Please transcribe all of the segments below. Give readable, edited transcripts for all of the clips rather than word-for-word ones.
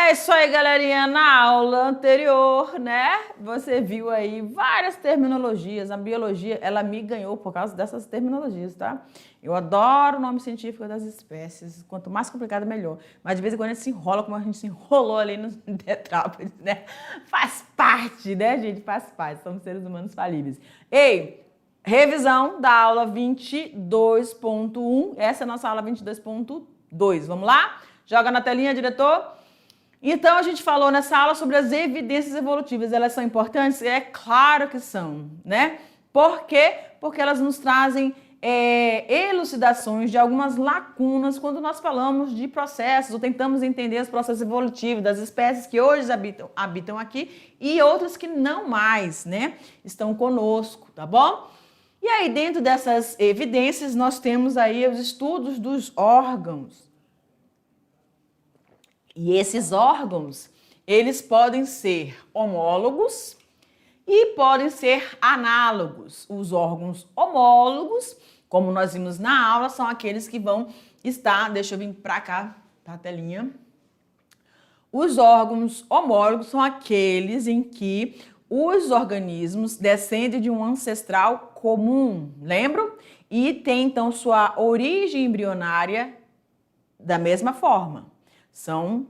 É isso aí, galerinha. Na aula anterior, né? Você viu aí várias terminologias. A biologia, ela me ganhou por causa dessas terminologias, tá? Eu adoro o nome científico das espécies. Quanto mais complicado, melhor. Mas de vez em quando a gente se enrola como a gente se enrolou ali no tetrápodes, né? Faz parte, né, gente? Faz parte. Somos seres humanos falíveis. Ei, revisão da aula 22.1. Essa é a nossa aula 22.2. Vamos lá? Joga na telinha, diretor. Então, a gente falou nessa aula sobre as evidências evolutivas. Elas são importantes? É claro que são, né? Por quê? Porque elas nos trazem elucidações de algumas lacunas quando nós falamos de processos ou tentamos entender os processos evolutivos das espécies que hoje habitam aqui e outras que não mais, né? Estão conosco, tá bom? E aí, dentro dessas evidências, nós temos aí os estudos dos órgãos. E esses órgãos, eles podem ser homólogos e podem ser análogos. Os órgãos homólogos, como nós vimos na aula, são aqueles que vão estar... Deixa eu vir para cá, para a telinha. Os órgãos homólogos são aqueles em que os organismos descendem de um ancestral comum, lembram? E tem, então, sua origem embrionária da mesma forma. São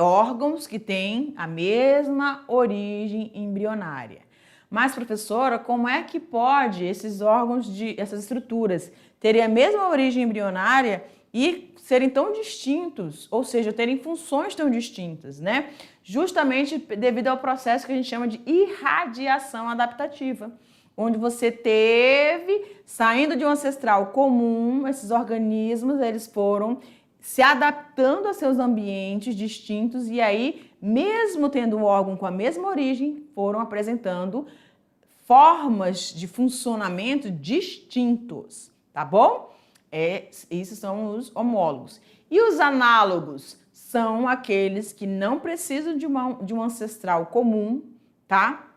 órgãos que têm a mesma origem embrionária. Mas, professora, como é que pode esses órgãos, essas estruturas, terem a mesma origem embrionária e serem tão distintos, ou seja, terem funções tão distintas, né? Justamente devido ao processo que a gente chama de irradiação adaptativa, onde você teve, saindo de um ancestral comum, esses organismos, eles foram se adaptando a seus ambientes distintos e aí, mesmo tendo um órgão com a mesma origem, foram apresentando formas de funcionamento distintos, tá bom? Esses são os homólogos. E os análogos são aqueles que não precisam de um ancestral comum, tá?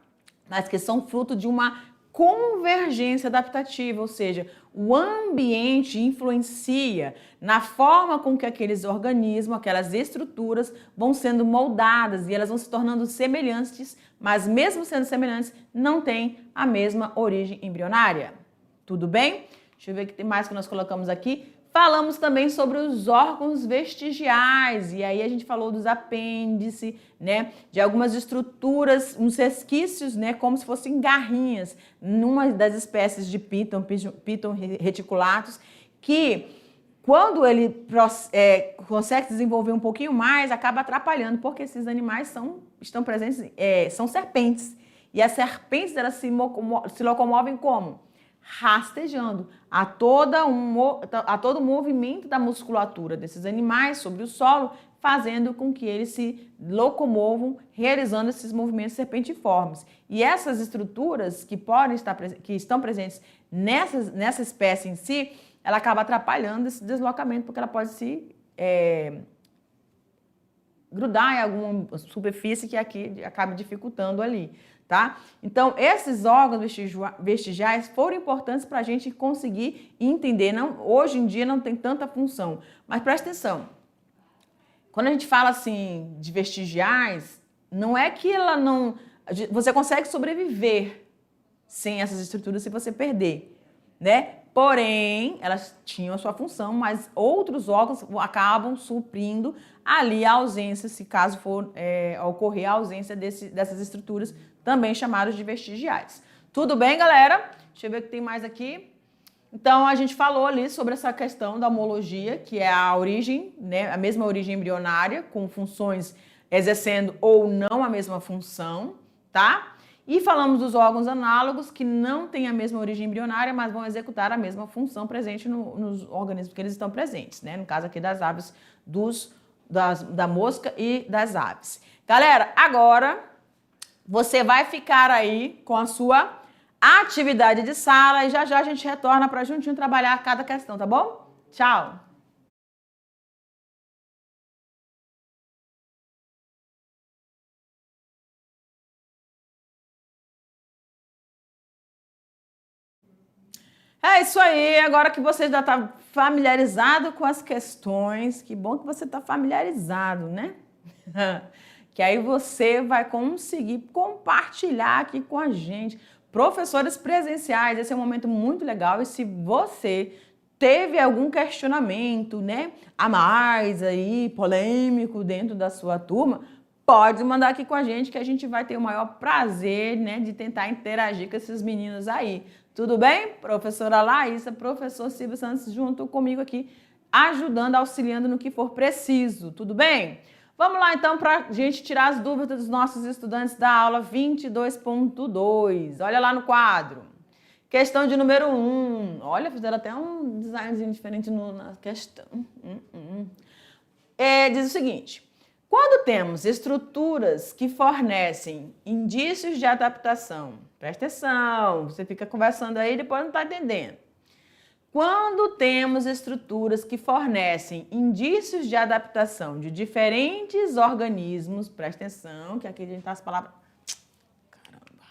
Mas que são fruto de uma convergência adaptativa, ou seja, o ambiente influencia na forma com que aqueles organismos, aquelas estruturas vão sendo moldadas e elas vão se tornando semelhantes, mas mesmo sendo semelhantes, não têm a mesma origem embrionária. Tudo bem? Deixa eu ver o que tem mais que nós colocamos aqui. Falamos também sobre os órgãos vestigiais, e aí a gente falou dos apêndices, né, de algumas estruturas, uns resquícios, né, como se fossem garrinhas, numa das espécies de Piton reticulatus, que quando ele consegue desenvolver um pouquinho mais, acaba atrapalhando, porque esses animais estão presentes, são serpentes, e as serpentes elas se locomovem como? Rastejando a todo o movimento da musculatura desses animais sobre o solo, fazendo com que eles se locomovam, realizando esses movimentos serpentiformes. E essas estruturas que estão presentes nessa espécie em si, ela acaba atrapalhando esse deslocamento, porque ela pode se grudar em alguma superfície que aqui acaba dificultando ali. Tá? Então, esses órgãos vestigiais foram importantes para a gente conseguir entender. Hoje em dia não tem tanta função, mas presta atenção. Quando a gente fala assim de vestigiais, não é que você consegue sobreviver sem essas estruturas se você perder, né? Porém, elas tinham a sua função, mas outros órgãos acabam suprindo ali a ausência, se caso for ocorrer a ausência dessas estruturas, também chamadas de vestigiais. Tudo bem, galera? Deixa eu ver o que tem mais aqui. Então, a gente falou ali sobre essa questão da homologia, que é a origem, né, a mesma origem embrionária, com funções exercendo ou não a mesma função, tá? E falamos dos órgãos análogos, que não têm a mesma origem embrionária, mas vão executar a mesma função presente nos organismos que eles estão presentes, né? No caso aqui das aves, da mosca e das aves. Galera, agora você vai ficar aí com a sua atividade de sala e já já a gente retorna para juntinho trabalhar cada questão, tá bom? Tchau! É isso aí, agora que você já está familiarizado com as questões, que bom que você está familiarizado, né? Que aí você vai conseguir compartilhar aqui com a gente. Professores presenciais, esse é um momento muito legal. E se você teve algum questionamento, né, a mais aí, polêmico dentro da sua turma, pode mandar aqui com a gente que a gente vai ter o maior prazer, né, de tentar interagir com esses meninos aí. Tudo bem? Professora Laísa, professor Silvio Santos, junto comigo aqui, ajudando, auxiliando no que for preciso. Tudo bem? Vamos lá, então, para a gente tirar as dúvidas dos nossos estudantes da aula 22.2. Olha lá no quadro. Questão de número 1. Olha, fizeram até um designzinho diferente na questão. Diz o seguinte. Quando temos estruturas que fornecem indícios de adaptação, presta atenção, você fica conversando aí e depois não está entendendo. Quando temos estruturas que fornecem indícios de adaptação de diferentes organismos, presta atenção, que aqui a gente está as palavras... Caramba!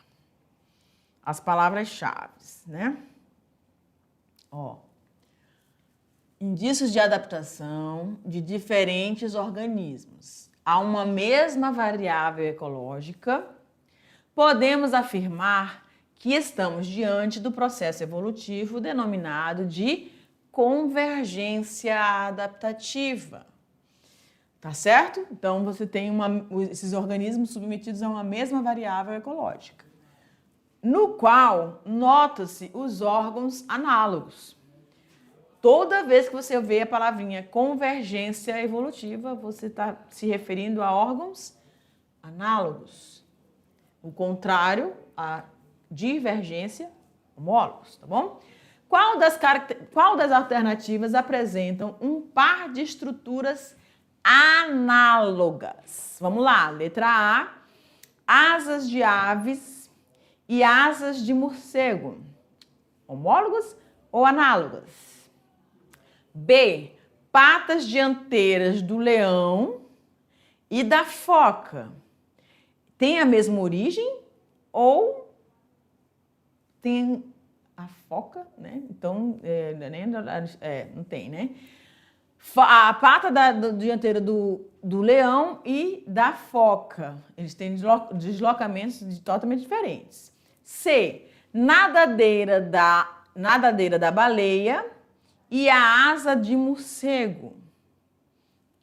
As palavras-chave, né? Ó. Indícios de adaptação de diferentes organismos a uma mesma variável ecológica, podemos afirmar que estamos diante do processo evolutivo denominado de convergência adaptativa. Tá certo? Então, você tem esses organismos submetidos a uma mesma variável ecológica, no qual nota-se os órgãos análogos. Toda vez que você vê a palavrinha convergência evolutiva, você está se referindo a órgãos análogos. O contrário, a divergência, homólogos, tá bom? Qual das alternativas apresentam um par de estruturas análogas? Vamos lá, letra A, asas de aves e asas de morcego. Homólogos ou análogas? B, patas dianteiras do leão e da foca. Tem a mesma origem ou tem a foca, né? Então, não tem, né? A pata dianteira do leão e da foca. Eles têm deslocamentos totalmente diferentes. C, nadadeira da baleia e a asa de morcego.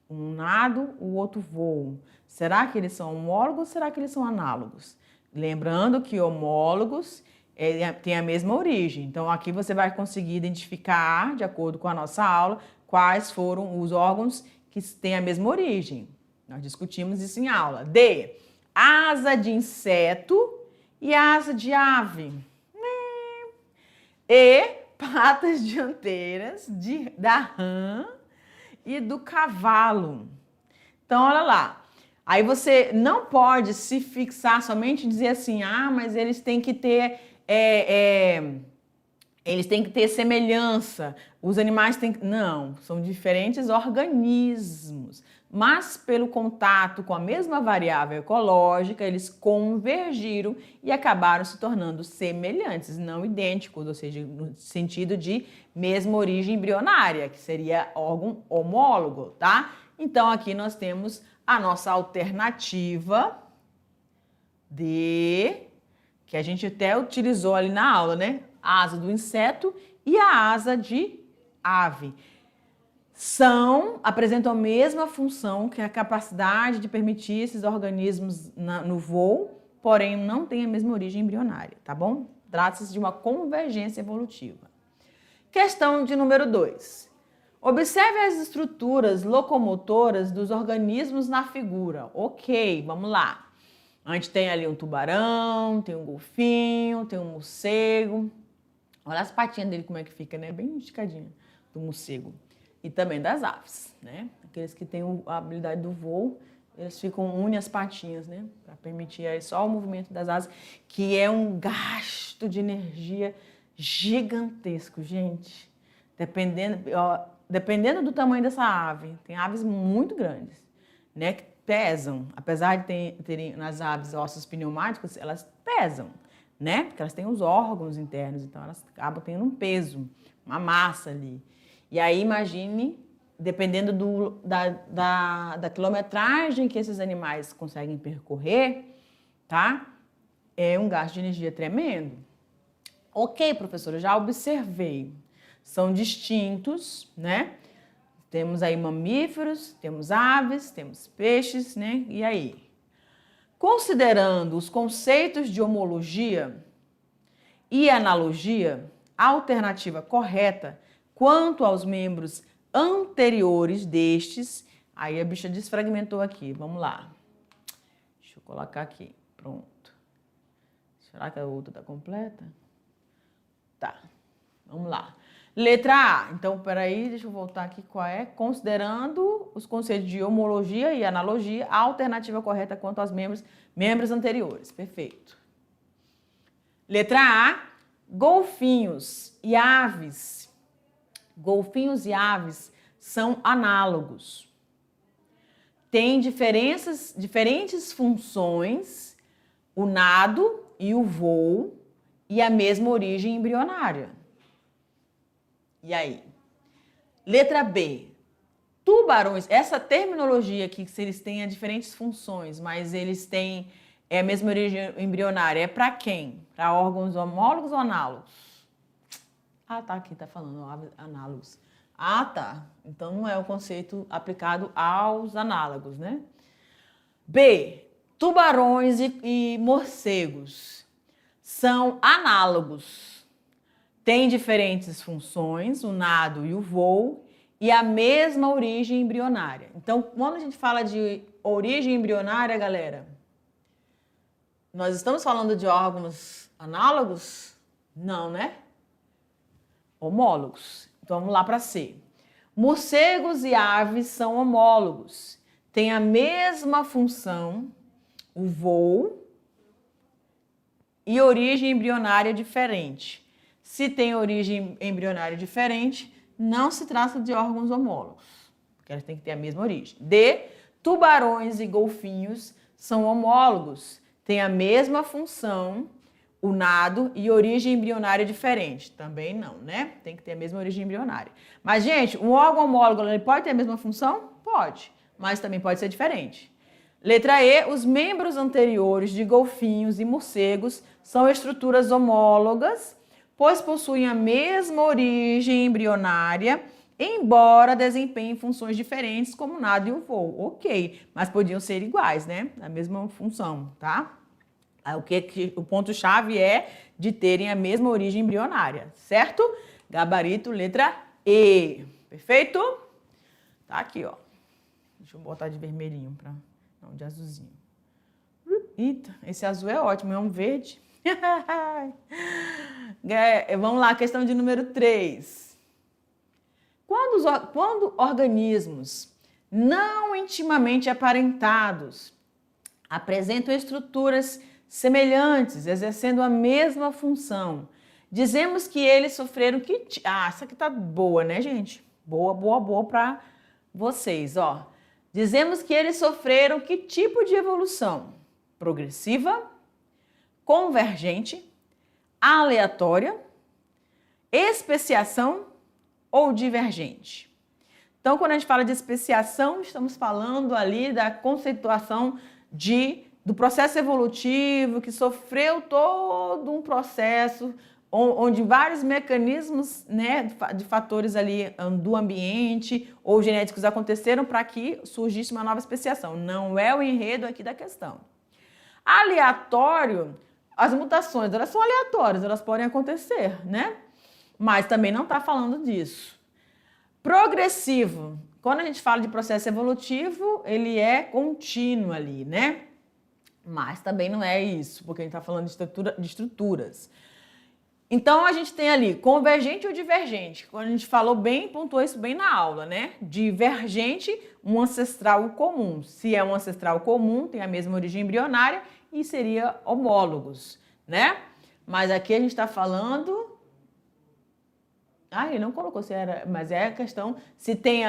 Um nado, o outro voo. Será que eles são homólogos ou será que eles são análogos? Lembrando que homólogos têm a mesma origem. Então, aqui você vai conseguir identificar, de acordo com a nossa aula, quais foram os órgãos que têm a mesma origem. Nós discutimos isso em aula. D, asa de inseto e asa de ave. E patas dianteiras da rã e do cavalo. Então, olha lá. Aí você não pode se fixar somente e dizer assim, mas eles têm que ter semelhança. Os animais têm que... Não, são diferentes organismos. Mas pelo contato com a mesma variável ecológica, eles convergiram e acabaram se tornando semelhantes, não idênticos, ou seja, no sentido de mesma origem embrionária, que seria órgão homólogo, tá? Então, aqui nós temos a nossa alternativa D, que a gente até utilizou ali na aula, né? A asa do inseto e a asa de ave. Apresentam a mesma função, que é a capacidade de permitir esses organismos no voo, porém não têm a mesma origem embrionária, tá bom? Trata-se de uma convergência evolutiva. Questão de número 2. Observe as estruturas locomotoras dos organismos na figura. Ok, vamos lá. A gente tem ali um tubarão, tem um golfinho, tem um morcego. Olha as patinhas dele como é que fica, né? Bem esticadinha do morcego. E também das aves, né? Aqueles que têm a habilidade do voo, eles unem as patinhas, né? Para permitir aí só o movimento das asas, que é um gasto de energia gigantesco, gente. Dependendo do tamanho dessa ave, tem aves muito grandes, né? Que pesam. Apesar de terem nas aves ossos pneumáticos, elas pesam, né? Porque elas têm os órgãos internos, então elas acabam tendo um peso, uma massa ali. E aí, imagine dependendo da quilometragem que esses animais conseguem percorrer, tá? É um gasto de energia tremendo. Ok, professora, já observei. São distintos, né? Temos aí mamíferos, temos aves, temos peixes, né? E aí? Considerando os conceitos de homologia e analogia, a alternativa correta quanto aos membros anteriores destes, aí a bicha desfragmentou aqui, vamos lá. Deixa eu colocar aqui, pronto. Será que a outra está completa? Tá, vamos lá. Letra A, então peraí, deixa eu voltar aqui qual é. Considerando os conceitos de homologia e analogia, a alternativa correta quanto aos membros anteriores, perfeito. Letra A, golfinhos e aves. Golfinhos e aves são análogos. Têm diferentes funções, o nado e o voo, e a mesma origem embrionária. E aí? Letra B. Tubarões, essa terminologia aqui, que eles têm diferentes funções, mas eles têm a mesma origem embrionária, é para quem? Para órgãos homólogos ou análogos? Ah, tá, aqui tá falando análogos. Ah, tá. Então não é o conceito aplicado aos análogos, né? B. Tubarões e morcegos são análogos. Têm diferentes funções, o nado e o voo, e a mesma origem embrionária. Então, quando a gente fala de origem embrionária, galera, nós estamos falando de órgãos análogos? Não, né? Homólogos. Então, vamos lá para C. Morcegos e aves são homólogos. Têm a mesma função, o voo, e origem embrionária diferente. Se tem origem embrionária diferente, não se trata de órgãos homólogos, porque elas têm que ter a mesma origem. D. Tubarões e golfinhos são homólogos, têm a mesma função, o nado e origem embrionária diferente. Também não, né? Tem que ter a mesma origem embrionária. Mas, gente, um órgão homólogo ele pode ter a mesma função? Pode, mas também pode ser diferente. Letra E. Os membros anteriores de golfinhos e morcegos são estruturas homólogas, pois possuem a mesma origem embrionária, embora desempenhem funções diferentes, como o nado e o voo. Ok, mas podiam ser iguais, né? A mesma função, tá? O ponto-chave é de terem a mesma origem embrionária, certo? Gabarito, letra E. Perfeito? Tá aqui, ó. Deixa eu botar de vermelhinho para não, de azulzinho. Eita, esse azul é ótimo, é um verde. Vamos lá, questão de número 3. Quando organismos não intimamente aparentados apresentam estruturas semelhantes, exercendo a mesma função, dizemos que eles sofreram que... Ah, essa aqui tá boa, né, gente? Boa para vocês, ó. Dizemos que eles sofreram que tipo de evolução? Progressiva, convergente, aleatória, especiação ou divergente? Então, quando a gente fala de especiação, estamos falando ali da conceituação do processo evolutivo que sofreu todo um processo onde vários mecanismos, né, de fatores ali do ambiente ou genéticos aconteceram para que surgisse uma nova especiação. Não é o enredo aqui da questão. Aleatório, as mutações, elas são aleatórias, elas podem acontecer, né? Mas também não está falando disso. Progressivo, quando a gente fala de processo evolutivo, ele é contínuo ali, né? Mas também não é isso, porque a gente está falando de estruturas. Então, a gente tem ali convergente ou divergente. Quando a gente falou bem, pontuou isso bem na aula, né? Divergente, um ancestral comum. Se é um ancestral comum, tem a mesma origem embrionária e seria homólogos, né? Mas aqui a gente está falando... Ah, ele não colocou se era... Mas é a questão se tem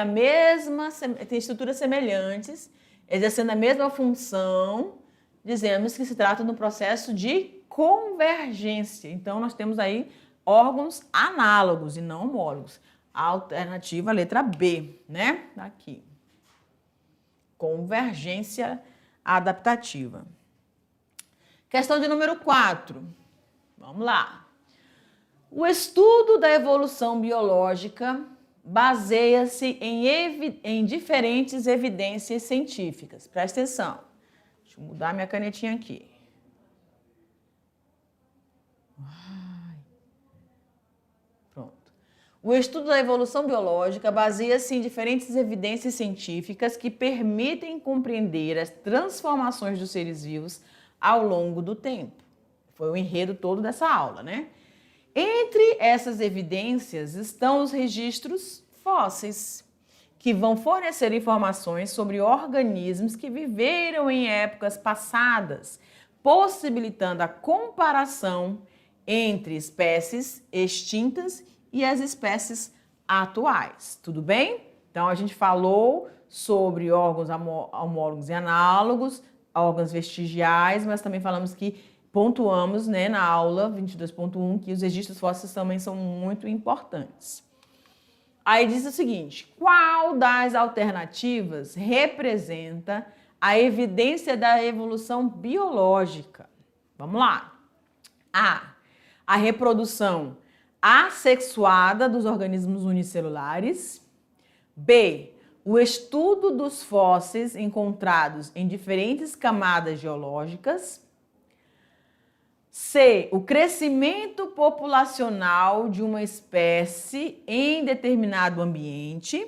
tem estruturas semelhantes, exercendo a mesma função, dizemos que se trata de um processo de convergência. Então, nós temos aí órgãos análogos e não homólogos. A alternativa, a letra B, né? Aqui. Convergência adaptativa. Questão de número 4. Vamos lá. O estudo da evolução biológica baseia-se em diferentes evidências científicas. Presta atenção. Deixa eu mudar minha canetinha aqui. Pronto. O estudo da evolução biológica baseia-se em diferentes evidências científicas que permitem compreender as transformações dos seres vivos ao longo do tempo. Foi o enredo todo dessa aula, né? Entre essas evidências estão os registros fósseis, que vão fornecer informações sobre organismos que viveram em épocas passadas, possibilitando a comparação entre espécies extintas e as espécies atuais. Tudo bem? Então, a gente falou sobre órgãos homólogos e análogos, órgãos vestigiais, mas também falamos que pontuamos, né, na aula 22.1 que os registros fósseis também são muito importantes. Aí diz o seguinte: qual das alternativas representa a evidência da evolução biológica? Vamos lá. A reprodução assexuada dos organismos unicelulares. B, o estudo dos fósseis encontrados em diferentes camadas geológicas. C, o crescimento populacional de uma espécie em determinado ambiente.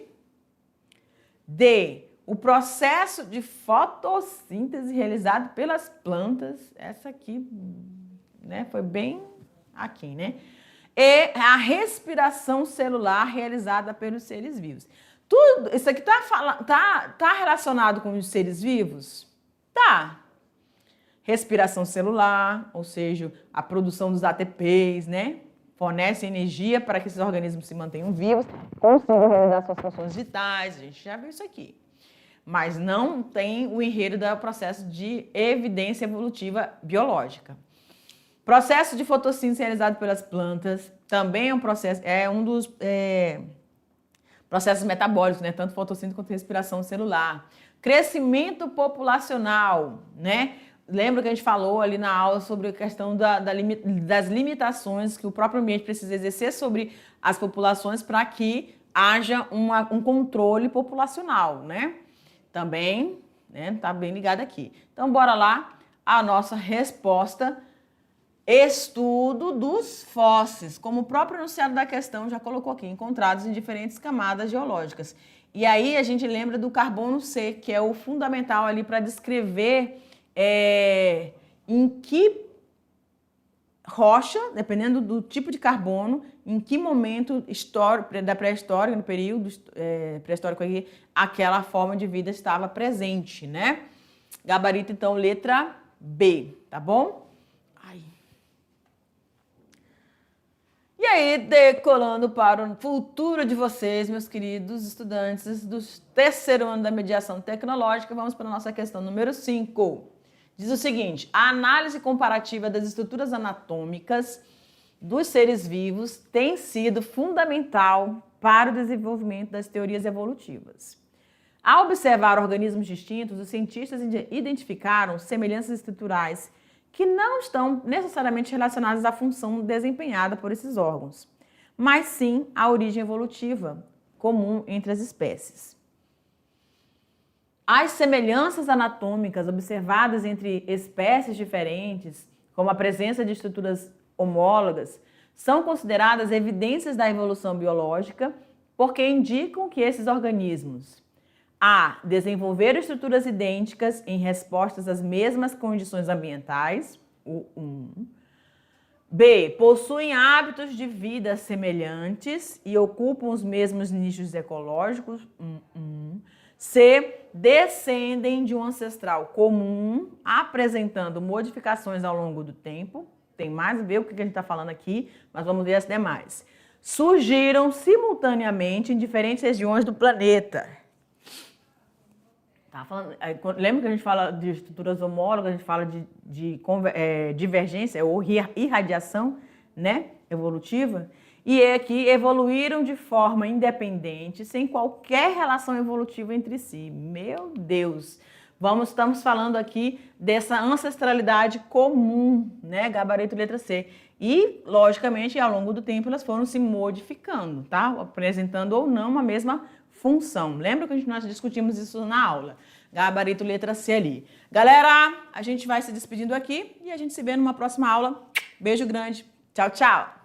D, o processo de fotossíntese realizado pelas plantas. Essa aqui, né, foi bem aqui, né? E a respiração celular realizada pelos seres vivos. Tudo isso aqui tá relacionado com os seres vivos? Tá. Respiração celular, ou seja, a produção dos ATPs, né? Fornece energia para que esses organismos se mantenham vivos, consigam realizar suas funções vitais. A gente já viu isso aqui. Mas não tem o enredo do processo de evidência evolutiva biológica. Processo de fotossíntese realizado pelas plantas também é um processo, um dos processos metabólicos, né? Tanto fotossíntese quanto respiração celular. Crescimento populacional, né? Lembra que a gente falou ali na aula sobre a questão das limitações que o próprio ambiente precisa exercer sobre as populações para que haja um controle populacional, né? Também, né? Tá bem ligado aqui. Então, bora lá, a nossa resposta: estudo dos fósseis, como o próprio enunciado da questão já colocou aqui, encontrados em diferentes camadas geológicas. E aí a gente lembra do carbono C, que é o fundamental ali para descrever em que rocha, dependendo do tipo de carbono, em que momento histórico, da pré-história, no período pré-histórico aqui, aquela forma de vida estava presente, né? Gabarito, então, letra B, tá bom? E aí, decolando para o futuro de vocês, meus queridos estudantes do terceiro ano da mediação tecnológica, vamos para a nossa questão número 5. Diz o seguinte: a análise comparativa das estruturas anatômicas dos seres vivos tem sido fundamental para o desenvolvimento das teorias evolutivas. Ao observar organismos distintos, os cientistas identificaram semelhanças estruturais que não estão necessariamente relacionadas à função desempenhada por esses órgãos, mas sim à origem evolutiva comum entre as espécies. As semelhanças anatômicas observadas entre espécies diferentes, como a presença de estruturas homólogas, são consideradas evidências da evolução biológica porque indicam que esses organismos A, desenvolveram estruturas idênticas em respostas às mesmas condições ambientais, o 1. B, possuem hábitos de vida semelhantes e ocupam os mesmos nichos ecológicos, 1. C, descendem de um ancestral comum, apresentando modificações ao longo do tempo. Tem mais a ver o que a gente está falando aqui, mas vamos ver as demais. Surgiram simultaneamente em diferentes regiões do planeta. Tá falando, lembra que a gente fala de estruturas homólogas, a gente fala de divergência ou irradiação, né, evolutiva? e é que evoluíram de forma independente, sem qualquer relação evolutiva entre si. Meu Deus! Estamos falando aqui dessa ancestralidade comum, né? Gabarito letra C. E, logicamente, ao longo do tempo, elas foram se modificando, tá? Apresentando ou não uma mesma função. Lembra que nós discutimos isso na aula? Gabarito letra C ali. Galera, a gente vai se despedindo aqui e a gente se vê numa próxima aula. Beijo grande. Tchau, tchau!